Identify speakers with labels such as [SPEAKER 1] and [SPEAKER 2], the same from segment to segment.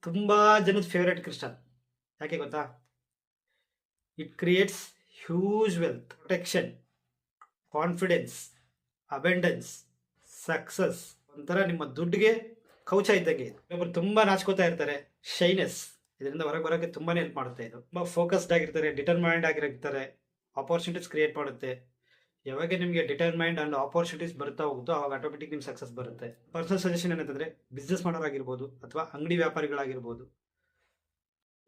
[SPEAKER 1] ತುಂಬಾ ಜನದ favourite crystal. ಯಾಕೆ ಗೊತ್ತಾ? It creates huge wealth, protection, confidence, abundance, success. ಒಂಥರ ನಿಮ್ಮ ದುಡ್ಡಿಗೆ ಕವಚ ಇದ್ದಂಗೆ. ಒಬ್ಬರು ತುಂಬಾ ನಾಚ್ಕೋತಾ ಇರ್ತಾರೆ, ಶೈನೆಸ್. ಇದರಿಂದ ಹೊರಗೆ ಬರೋಕ್ಕೆ ತುಂಬಾನೇ ಹೆಲ್ಪ್ ಮಾಡುತ್ತೆ. ಇದು ತುಂಬಾ ಫೋಕಸ್ಡ್ ಆಗಿರ್ತಾರೆ, ಡಿಟರ್ಮೈಂಡ್ ಆಗಿರ್ತಾರೆ, ಆಪರ್ಚುನಿಟೀಸ್ ಕ್ರಿಯೇಟ್ ಮಾಡುತ್ತೆ. ಯಾವಾಗ ನಿಮಗೆ ಡಿಟರ್ಮೈಂಡ್ ಅಂಡ್ ಆಪರ್ಚುನಿಟೀಸ್ ಬರ್ತಾ ಹೋಗುತ್ತೋ ಅವಾಗ ಆಟೋಮೆಟಿಕ್ ನಿಮ್ಗೆ ಸಕ್ಸಸ್ ಬರುತ್ತೆ. ಪರ್ಸನಲ್ ಸಜೆಷನ್ ಏನಂತಂದ್ರೆ, ಬಿಸ್ನೆಸ್ ಮಾಡೋರಾಗಿರ್ಬೋದು ಅಥವಾ ಅಂಗಡಿ ವ್ಯಾಪಾರಿಗಳಾಗಿರ್ಬೋದು,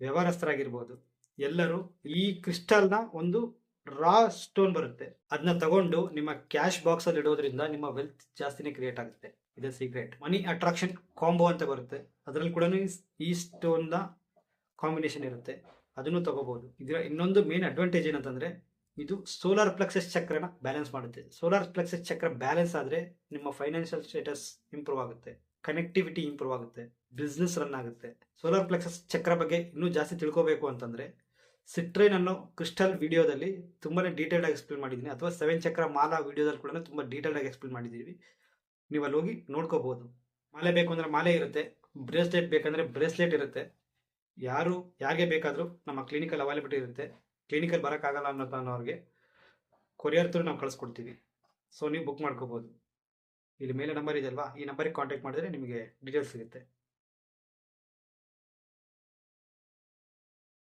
[SPEAKER 1] ವ್ಯವಹಾರಸ್ಥರಾಗಿರ್ಬೋದು, ಎಲ್ಲರೂ ಈ ಕ್ರಿಸ್ಟಲ್ನ ಒಂದು ರಾ ಸ್ಟೋನ್ ಬರುತ್ತೆ, ಅದನ್ನ ತಗೊಂಡು ನಿಮ್ಮ ಕ್ಯಾಶ್ ಬಾಕ್ಸ್ ಅಲ್ಲಿ ಇಡೋದ್ರಿಂದ ನಿಮ್ಮ ವೆಲ್ತ್ ಜಾಸ್ತಿನೇ ಕ್ರಿಯೇಟ್ ಆಗುತ್ತೆ. ಇದೆ ಸೀಕ್ರೆಟ್. ಮನಿ ಅಟ್ರಾಕ್ಷನ್ ಕಾಂಬೋ ಅಂತ ಬರುತ್ತೆ, ಅದರಲ್ಲಿ ಕೂಡ ಈ ಸ್ಟೋನ್ ನ ಕಾಂಬಿನೇಷನ್ ಇರುತ್ತೆ, ಅದನ್ನು ತಗೋಬಹುದು. ಇದರ ಇನ್ನೊಂದು ಮೇನ್ ಅಡ್ವಾಂಟೇಜ್ ಏನಂತಂದ್ರೆ, ಇದು ಸೋಲಾರ್ ಪ್ಲೆಕ್ಸಸ್ ಚಕ್ರನ ಬ್ಯಾಲೆನ್ಸ್ ಮಾಡುತ್ತೆ. ಸೋಲಾರ್ ಪ್ಲೆಕ್ಸಸ್ ಚಕ್ರ ಬ್ಯಾಲೆನ್ಸ್ ಆದ್ರೆ ನಿಮ್ಮ ಫೈನಾನ್ಷಿಯಲ್ ಸ್ಟೇಟಸ್ ಇಂಪ್ರೂವ್ ಆಗುತ್ತೆ, ಕನೆಕ್ಟಿವಿಟಿ ಇಂಪ್ರೂವ್ ಆಗುತ್ತೆ, ಬಿಸ್ನೆಸ್ ರನ್ ಆಗುತ್ತೆ. ಸೋಲಾರ್ ಪ್ಲೆಕ್ಸಸ್ ಚಕ್ರ ಬಗ್ಗೆ ಇನ್ನೂ ಜಾಸ್ತಿ ತಿಳ್ಕೋಬೇಕು ಅಂತಂದ್ರೆ, ಸಿಟ್ರೈನ್ ಅನ್ನೋ ಕ್ರಿಸ್ಟಲ್ ವಿಡಿಯೋದಲ್ಲಿ ತುಂಬಾನೇ ಡೀಟೇಲ್ಡ್ ಆಗಿ ಎಕ್ಸ್ಪ್ಲೇನ್ ಮಾಡಿದ್ದೀನಿ, ಅಥವಾ 7 ಚಕ್ರ ಮಾಲಾ ವಿಡಿಯೋದಲ್ಲಿ ಕೂಡ ತುಂಬಾ ಡೀಟೇಲ್ಡ್ ಆಗಿ ಎಕ್ಸ್ಪ್ಲೇನ್ ಮಾಡಿದ್ದೀವಿ. ನೀವು ಅಲ್ಲಿ ಹೋಗಿ ನೋಡ್ಕೋಬಹುದು. ಮಾಲೆ ಬೇಕು ಅಂದ್ರೆ ಮಾಲೆ ಇರುತ್ತೆ, ಬ್ರೇಸ್ಲೆಟ್ ಬೇಕಂದ್ರೆ ಬ್ರೇಸ್ಲೆಟ್ ಇರುತ್ತೆ. ಯಾರಿಗೆ ಬೇಕಾದರೂ ನಮ್ಮ ಕ್ಲಿನಿಕಲ್ಲಿ ಅವೈಲೇಬಿಲಿಟಿ ಇರುತ್ತೆ. ಕ್ಲಿನಿಕಲ್ಲಿ ಬರೋಕ್ಕಾಗಲ್ಲ ಅನ್ನೋರಿಗೆ ಕೊರಿಯರ್ ಥ್ರೂ ನಾವು ಕಳಿಸ್ಕೊಡ್ತೀವಿ. ಸೊ ನೀವು ಬುಕ್ ಮಾಡ್ಕೋಬಹುದು. ಇಲ್ಲಿ ಮೇಲೆ ನಂಬರ್ ಇದೆ ಅಲ್ವಾ, ಈ ನಂಬರಿಗೆ ಕಾಂಟ್ಯಾಕ್ಟ್ ಮಾಡಿದ್ರೆ ನಿಮಗೆ ಡೀಟೇಲ್ಸ್ ಸಿಗುತ್ತೆ.